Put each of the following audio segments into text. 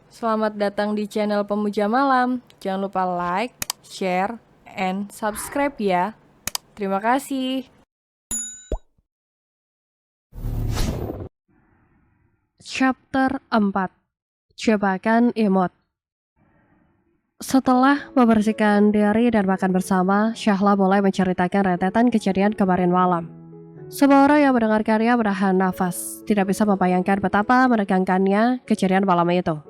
Selamat datang di channel Pemuja Malam. Jangan lupa like, share, and subscribe ya. Terima kasih. Chapter 4. Jebakan Emot. Setelah membersihkan diri dan makan bersama, Syahla mulai menceritakan rentetan kejadian kemarin malam. Semua orang yang mendengarkannya menahan nafas, tidak bisa membayangkan betapa menegangkannya kejadian malam itu.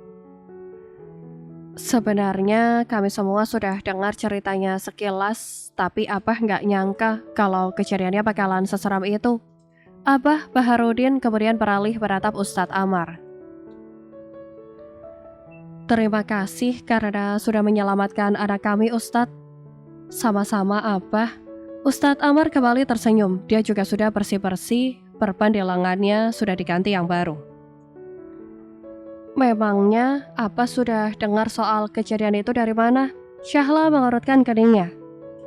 Sebenarnya kami semua sudah dengar ceritanya sekilas, tapi Abah nggak nyangka kalau kejadiannya bakalan seseram itu. Abah Baharudin kemudian beralih menatap Ustadz Amar. Terima kasih karena sudah menyelamatkan anak kami, Ustadz. Sama-sama, Abah. Ustadz Amar kembali tersenyum. Dia juga sudah bersih-bersih, perban di lengannya sudah diganti yang baru. Memangnya, Abah sudah dengar soal kejadian itu dari mana? Syahla mengerutkan keningnya.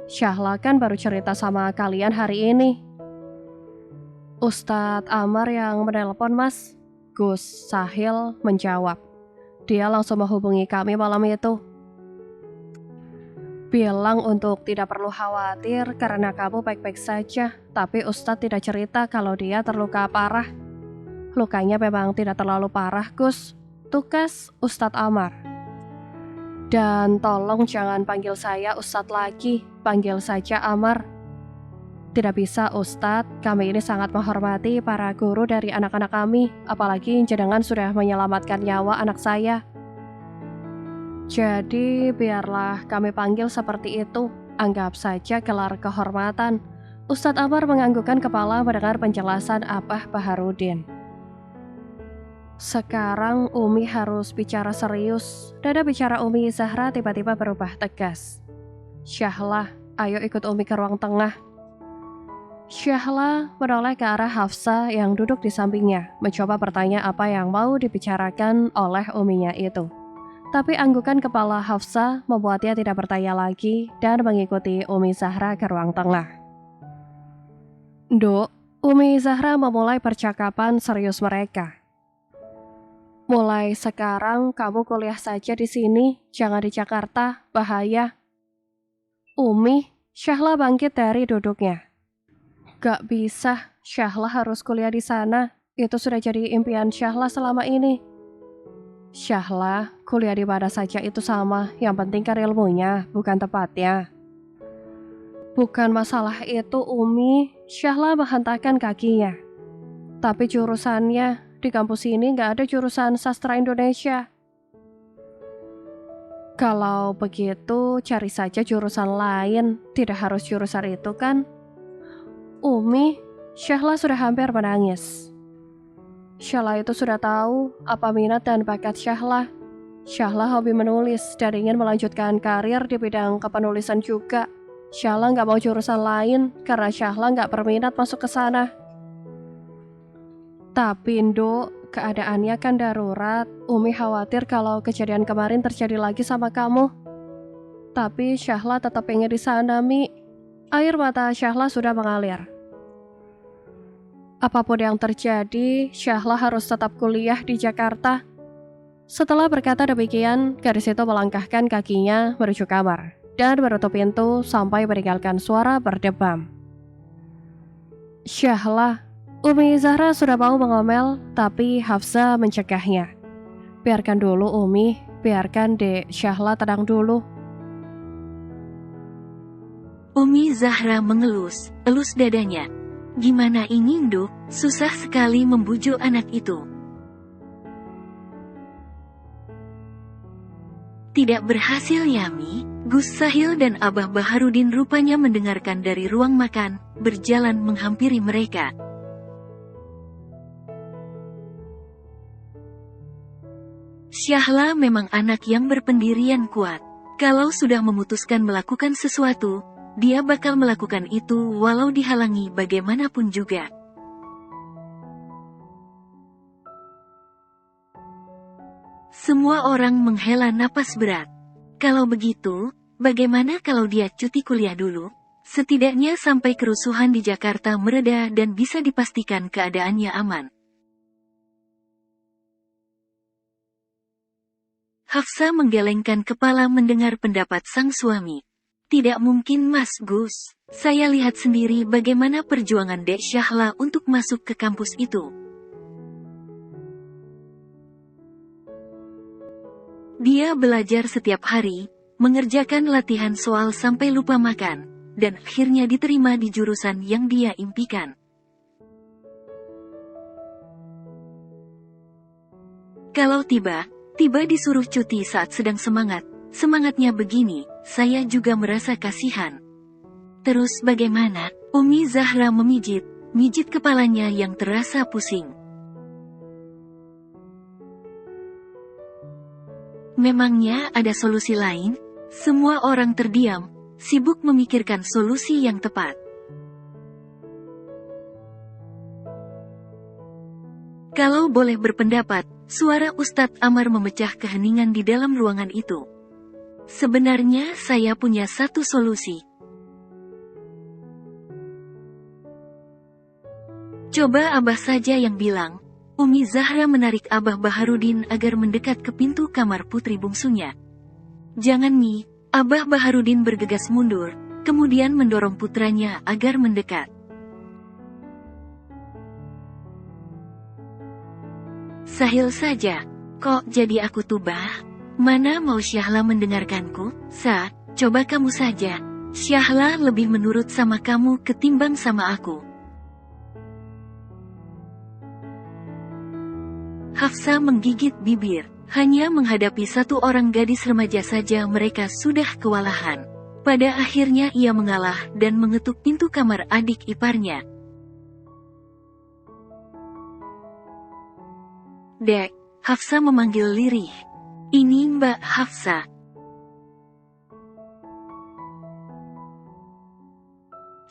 Syahla kan baru cerita sama kalian hari ini. Ustadz Amar yang menelpon, Mas. Gus Sahil menjawab. Dia langsung menghubungi kami malam itu. Bilang untuk tidak perlu khawatir karena kamu baik-baik saja, tapi Ustadz tidak cerita kalau dia terluka parah. Lukanya memang tidak terlalu parah, Gus. Tukas Ustadz Amar. Dan tolong jangan panggil saya Ustadz lagi, panggil saja Amar. Tidak bisa, Ustadz. Kami ini sangat menghormati para guru dari anak-anak kami, apalagi jenengan sudah menyelamatkan nyawa anak saya. Jadi, biarlah kami panggil seperti itu. Anggap saja gelar kehormatan. Ustadz Amar menganggukkan kepala mendengar penjelasan Abah Baharudin. Sekarang Umi harus bicara serius. Dada bicara Umi Zahra tiba-tiba berubah tegas. Syahla, ayo ikut Umi ke ruang tengah. Syahla menoleh ke arah Hafsa yang duduk di sampingnya, mencoba bertanya apa yang mau dibicarakan oleh uminya itu. Tapi anggukan kepala Hafsa membuatnya tidak bertanya lagi dan mengikuti Umi Zahra ke ruang tengah. Duk, Umi Zahra memulai percakapan serius mereka. Mulai sekarang kamu kuliah saja di sini, jangan di Jakarta, bahaya. Umi, Syahla bangkit dari duduknya. Gak bisa, Syahla harus kuliah di sana. Itu sudah jadi impian Syahla selama ini. Syahla, kuliah di mana saja itu sama. Yang penting kan ilmunya, bukan tempatnya. Bukan masalah itu, Umi. Syahla menghentakkan kakinya. Tapi jurusannya, di kampus ini gak ada jurusan sastra Indonesia. Kalau begitu, cari saja jurusan lain. Tidak harus jurusan itu kan? Umi, Syahla sudah hampir menangis. Syahla itu sudah tahu apa minat dan bakat Syahla. Syahla hobi menulis dan ingin melanjutkan karir di bidang kepenulisan juga. Syahla nggak mau jurusan lain karena Syahla nggak berminat masuk ke sana. Tapi Nduk, keadaannya kan darurat. Umi khawatir kalau kejadian kemarin terjadi lagi sama kamu. Tapi Syahla tetap ingin di sana, Mi. Air mata Syahla sudah mengalir. Apapun yang terjadi, Syahla harus tetap kuliah di Jakarta. Setelah berkata demikian, gadis itu melangkahkan kakinya menuju kamar dan menutup pintu sampai meninggalkan suara berdebam. Syahla, Umi Zahra sudah mau mengomel, tapi Hafsa mencegahnya. Biarkan dulu Umi, biarkan Dek Syahla tenang dulu. Umi Zahra mengelus dadanya. Gimana ini, Nduk? Susah sekali membujuk anak itu. Tidak berhasil ya, Mi. Gus Sahil dan Abah Baharudin rupanya mendengarkan dari ruang makan, berjalan menghampiri mereka. Syahla memang anak yang berpendirian kuat. Kalau sudah memutuskan melakukan sesuatu, dia bakal melakukan itu walau dihalangi bagaimanapun juga. Semua orang menghela napas berat. Kalau begitu, bagaimana kalau dia cuti kuliah dulu? Setidaknya sampai kerusuhan di Jakarta mereda dan bisa dipastikan keadaannya aman. Hafsa menggelengkan kepala mendengar pendapat sang suami. Tidak mungkin Mas Gus. Saya lihat sendiri bagaimana perjuangan Dek Syahla untuk masuk ke kampus itu. Dia belajar setiap hari, mengerjakan latihan soal sampai lupa makan, dan akhirnya diterima di jurusan yang dia impikan. Kalau tiba disuruh cuti saat sedang semangatnya begini, saya juga merasa kasihan. Terus bagaimana? Umi Zahra memijit kepalanya yang terasa pusing. Memangnya ada solusi lain? Semua orang terdiam, sibuk memikirkan solusi yang tepat. Kalau boleh berpendapat, suara Ustadz Amar memecah keheningan di dalam ruangan itu. Sebenarnya saya punya satu solusi. Coba Abah saja yang bilang. Umi Zahra menarik Abah Baharudin agar mendekat ke pintu kamar putri bungsunya. Jangan Mi, Abah Baharudin bergegas mundur, kemudian mendorong putranya agar mendekat. Sahil saja, kok jadi aku tuh Bah? Mana mau Syahla mendengarkanku? Coba kamu saja. Syahla lebih menurut sama kamu ketimbang sama aku. Hafsa menggigit bibir. Hanya menghadapi satu orang gadis remaja saja mereka sudah kewalahan. Pada akhirnya ia mengalah dan mengetuk pintu kamar adik iparnya. Dek, Hafsa memanggil lirih. Ini Mbak Hafsa.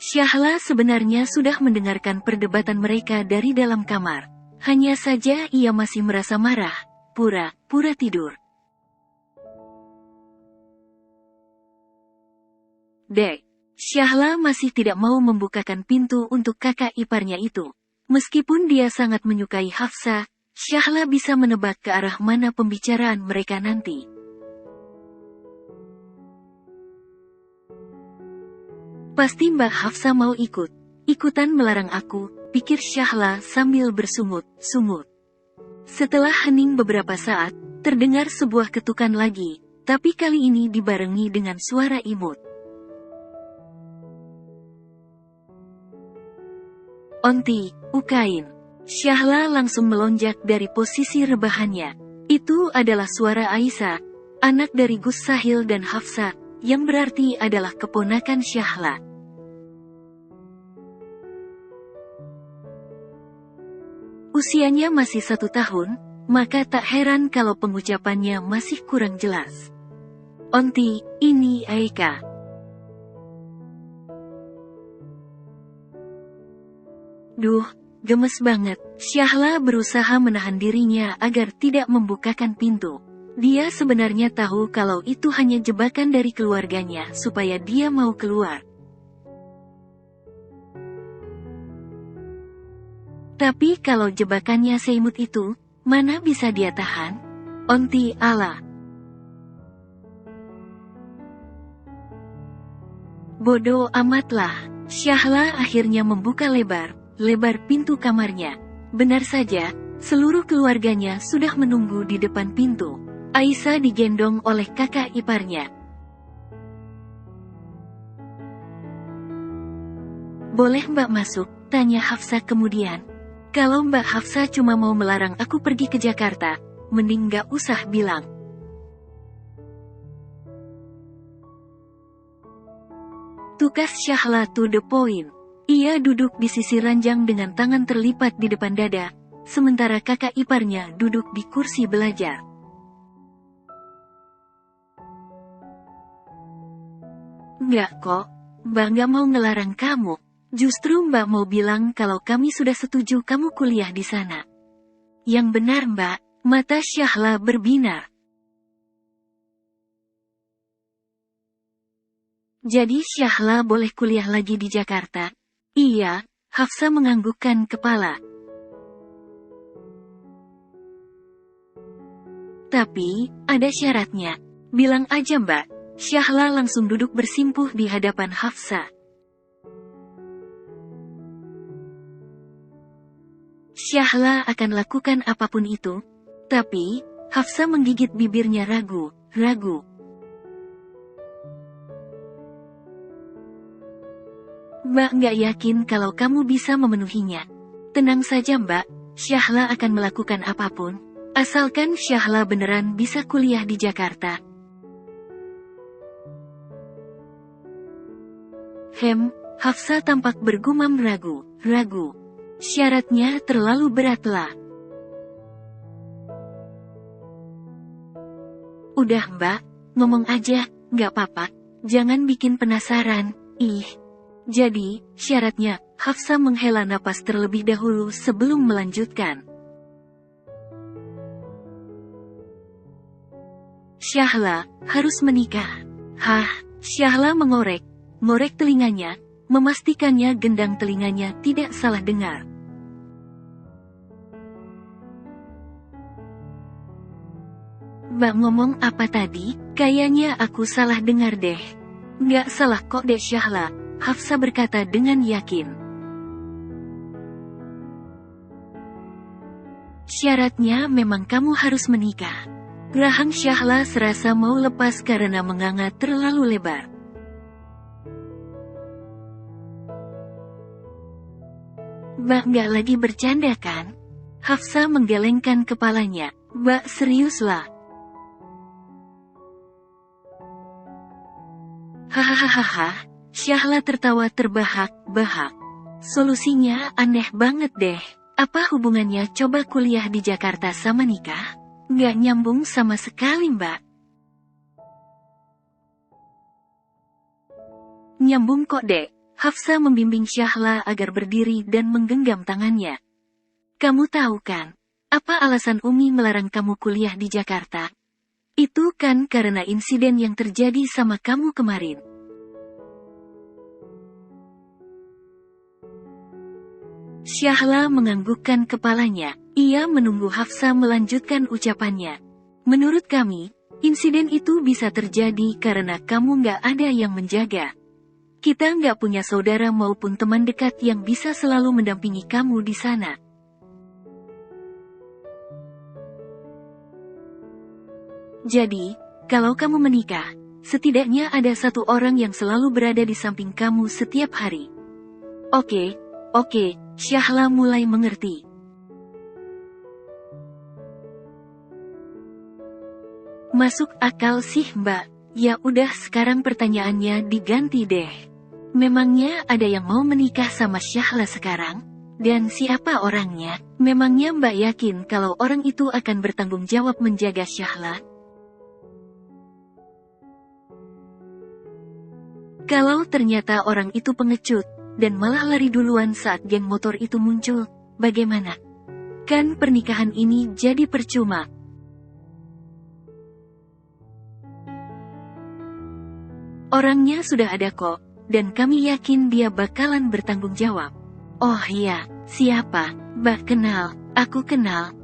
Syahla sebenarnya sudah mendengarkan perdebatan mereka dari dalam kamar. Hanya saja ia masih merasa marah, pura-pura tidur. Dek, Syahla masih tidak mau membukakan pintu untuk kakak iparnya itu. Meskipun dia sangat menyukai Hafsa, Syahla bisa menebak ke arah mana pembicaraan mereka nanti. Pasti Mbak Hafsa mau ikutan melarang aku, pikir Syahla sambil bersungut-sungut. Setelah hening beberapa saat, terdengar sebuah ketukan lagi, tapi kali ini dibarengi dengan suara imut. Onti, Ukain. Syahla langsung melonjak dari posisi rebahannya. Itu adalah suara Aisyah, anak dari Gus Sahil dan Hafsa, yang berarti adalah keponakan Syahla. Usianya masih 1 tahun, maka tak heran kalau pengucapannya masih kurang jelas. Onti, ini Aika. Duh, gemes banget. Syahla berusaha menahan dirinya agar tidak membukakan pintu. Dia sebenarnya tahu kalau itu hanya jebakan dari keluarganya supaya dia mau keluar. Tapi kalau jebakannya seimut itu, mana bisa dia tahan? Onti ala. Bodoh amatlah. Syahla akhirnya membuka lebar pintu kamarnya. Benar saja, seluruh keluarganya sudah menunggu di depan pintu. Aisyah digendong oleh kakak iparnya. Boleh Mbak masuk? Tanya Hafsa kemudian. Kalau Mbak Hafsa cuma mau melarang aku pergi ke Jakarta, mending gak usah bilang. Tukas Syahla to the point. Ia duduk di sisi ranjang dengan tangan terlipat di depan dada, sementara kakak iparnya duduk di kursi belajar. Enggak kok, Mbak gak mau ngelarang kamu. Justru Mbak mau bilang kalau kami sudah setuju kamu kuliah di sana. Yang benar Mbak, mata Syahla berbinar. Jadi Syahla boleh kuliah lagi di Jakarta? Iya, Hafsa menganggukkan kepala. Tapi, ada syaratnya. Bilang aja Mbak. Syahla langsung duduk bersimpuh di hadapan Hafsa. Syahla akan lakukan apapun itu. Tapi, Hafsa menggigit bibirnya ragu. Mbak nggak yakin kalau kamu bisa memenuhinya. Tenang saja Mbak, Syahla akan melakukan apapun. Asalkan Syahla beneran bisa kuliah di Jakarta. Hafsa tampak bergumam ragu. Syaratnya terlalu beratlah. Udah Mbak, ngomong aja, nggak apa-apa. Jangan bikin penasaran, ih. Jadi, syaratnya, Hafsa menghela napas terlebih dahulu sebelum melanjutkan. Syahla, harus menikah. Syahla ngorek telinganya, memastikannya gendang telinganya tidak salah dengar. Mbak ngomong apa tadi? Kayaknya aku salah dengar deh. Nggak salah kok deh Syahla, Hafsa berkata dengan yakin. Syaratnya memang kamu harus menikah. Rahang Syahla serasa mau lepas karena menganga terlalu lebar. Mbak nggak lagi bercanda kan? Hafsa menggelengkan kepalanya. Mbak seriuslah. Hahaha, Syahla tertawa terbahak-bahak. Solusinya aneh banget deh. Apa hubungannya coba kuliah di Jakarta sama nikah? Nggak nyambung sama sekali Mbak. Nyambung kok dek. Hafsa membimbing Syahla agar berdiri dan menggenggam tangannya. Kamu tahu kan, apa alasan Umi melarang kamu kuliah di Jakarta? Itu kan karena insiden yang terjadi sama kamu kemarin. Syahla menganggukkan kepalanya. Ia menunggu Hafsa melanjutkan ucapannya. Menurut kami, insiden itu bisa terjadi karena kamu nggak ada yang menjaga. Kita nggak punya saudara maupun teman dekat yang bisa selalu mendampingi kamu di sana. Jadi, kalau kamu menikah, setidaknya ada satu orang yang selalu berada di samping kamu setiap hari. Oke, Syahla mulai mengerti. Masuk akal sih Mbak. Ya udah sekarang pertanyaannya diganti deh. Memangnya ada yang mau menikah sama Syahla sekarang? Dan siapa orangnya? Memangnya Mbak yakin kalau orang itu akan bertanggung jawab menjaga Syahla? Kalau ternyata orang itu pengecut, dan malah lari duluan saat geng motor itu muncul, bagaimana? Kan pernikahan ini jadi percuma. Orangnya sudah ada kok, dan kami yakin dia bakalan bertanggung jawab. Oh iya, siapa? Mbak kenal, aku kenal.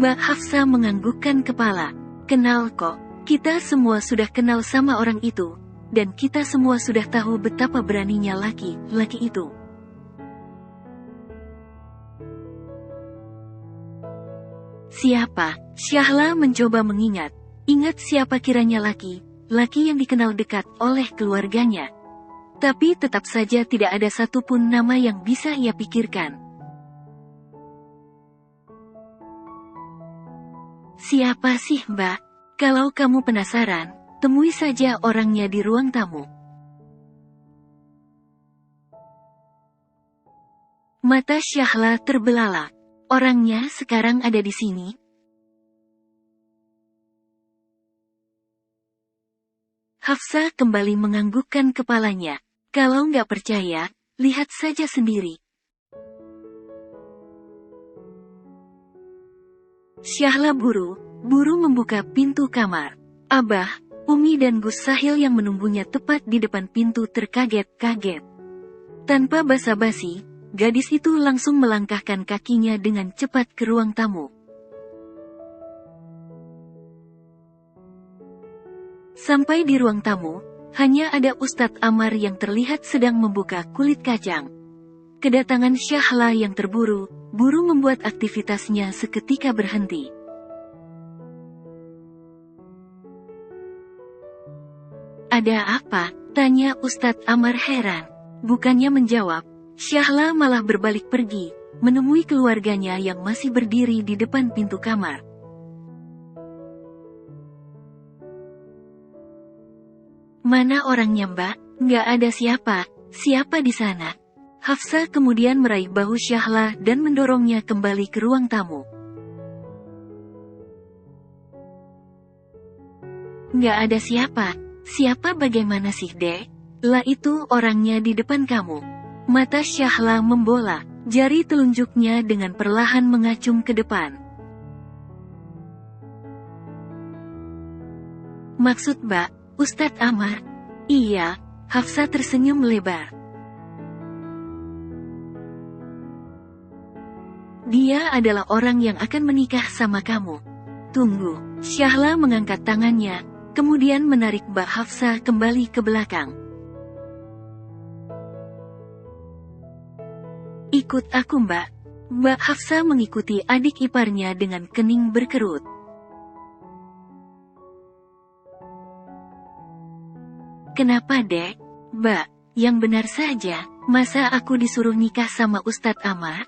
Mbak Hafsa menganggukkan kepala. Kenal kok, kita semua sudah kenal sama orang itu, dan kita semua sudah tahu betapa beraninya laki-laki itu. Siapa? Syahla mencoba mengingat. Ingat siapa kiranya laki yang dikenal dekat oleh keluarganya. Tapi tetap saja tidak ada satupun nama yang bisa ia pikirkan. Siapa sih Mbak? Kalau kamu penasaran, temui saja orangnya di ruang tamu. Mata Syahla terbelalak. Orangnya sekarang ada di sini. Hafsa kembali menganggukkan kepalanya. Kalau nggak percaya, lihat saja sendiri. Syahla buru membuka pintu kamar. Abah, Umi dan Gus Sahil yang menunggunya tepat di depan pintu terkaget-kaget. Tanpa basa-basi, gadis itu langsung melangkahkan kakinya dengan cepat ke ruang tamu. Sampai di ruang tamu, hanya ada Ustadz Amar yang terlihat sedang membuka kulit kacang. Kedatangan Syahla yang terburu-buru membuat aktivitasnya seketika berhenti. "Ada apa?" tanya Ustadz Amar heran. Bukannya menjawab, Syahla malah berbalik pergi, menemui keluarganya yang masih berdiri di depan pintu kamar. "Mana orangnya, Mbak? Nggak ada siapa di sana?" Hafsa kemudian meraih bahu Syahla dan mendorongnya kembali ke ruang tamu. "Nggak ada siapa bagaimana sih, Dek? Lah itu orangnya di depan kamu." Mata Syahla membola, jari telunjuknya dengan perlahan mengacung ke depan. "Maksud Mbak, Ustadz Amar?" "Iya." Hafsa tersenyum lebar. "Dia adalah orang yang akan menikah sama kamu." "Tunggu." Syahla mengangkat tangannya, kemudian menarik Mbak Hafsa kembali ke belakang. "Ikut aku, Mbak." Mbak Hafsa mengikuti adik iparnya dengan kening berkerut. "Kenapa, Dek?" "Mbak, yang benar saja, masa aku disuruh nikah sama Ustadz Amar?"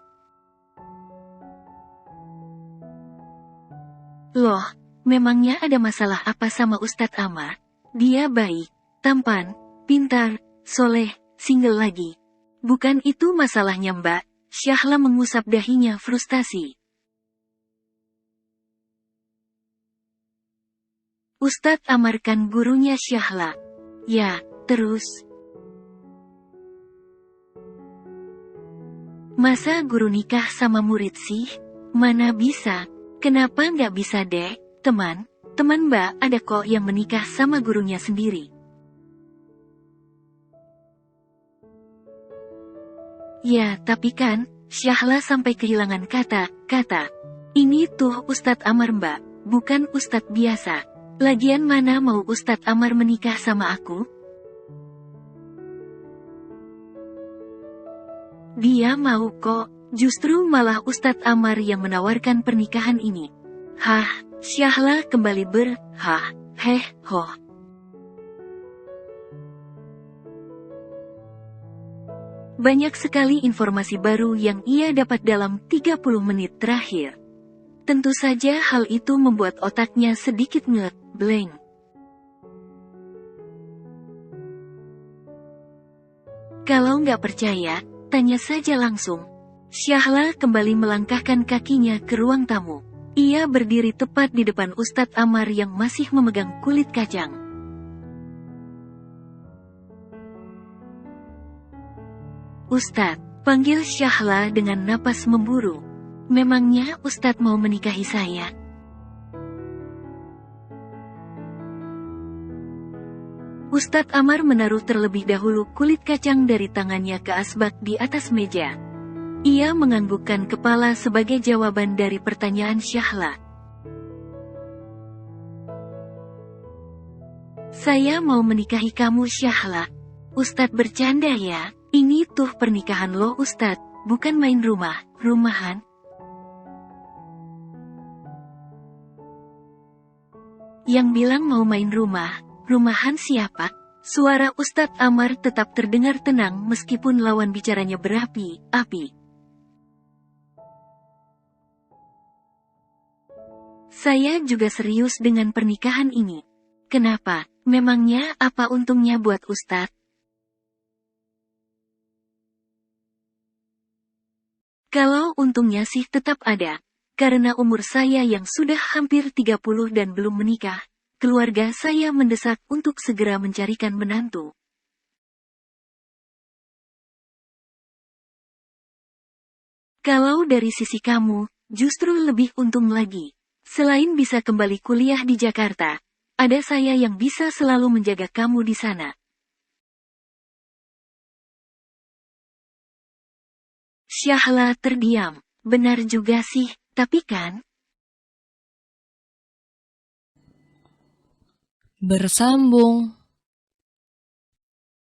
"Loh, memangnya ada masalah apa sama Ustadz Amar? Dia baik, tampan, pintar, soleh, single lagi." "Bukan itu masalahnya, Mbak." Syahla mengusap dahinya frustasi. Ustadz Amar kan gurunya Syahla. "Ya, terus?" "Masa guru nikah sama murid sih? Mana bisa." "Kenapa nggak bisa, Dek? Teman Mbak ada kok yang menikah sama gurunya sendiri." "Ya, tapi kan," Syahla sampai kehilangan kata. "Ini tuh Ustadz Amar, Mbak, bukan Ustadz biasa. Lagian mana mau Ustadz Amar menikah sama aku?" "Dia mau kok, justru malah Ustadz Amar yang menawarkan pernikahan ini." "Hah?" Syahla kembali heh-hoh. Banyak sekali informasi baru yang ia dapat dalam 30 menit terakhir. Tentu saja hal itu membuat otaknya sedikit nge-blank. "Kalau nggak percaya, tanya saja langsung." Syahla kembali melangkahkan kakinya ke ruang tamu. Ia berdiri tepat di depan Ustadz Amar yang masih memegang kulit kacang. "Ustadz," panggil Syahla dengan napas memburu. "Memangnya Ustadz mau menikahi saya?" Ustadz Amar menaruh terlebih dahulu kulit kacang dari tangannya ke asbak di atas meja. Ia menganggukkan kepala sebagai jawaban dari pertanyaan Syahla. "Saya mau menikahi kamu, Syahla." "Ustadz bercanda ya? Ini tuh pernikahan lo, Ustadz, bukan main rumahan." "Yang bilang mau main rumahan siapa?" Suara Ustadz Amar tetap terdengar tenang meskipun lawan bicaranya berapi-api. "Saya juga serius dengan pernikahan ini." "Kenapa? Memangnya apa untungnya buat Ustadz?" "Kalau untungnya sih tetap ada. Karena umur saya yang sudah hampir 30 dan belum menikah, keluarga saya mendesak untuk segera mencarikan menantu." "Kalau dari sisi kamu, justru lebih untung lagi. Selain bisa kembali kuliah di Jakarta, ada saya yang bisa selalu menjaga kamu di sana." Syahla terdiam. Benar juga sih, tapi kan? Bersambung.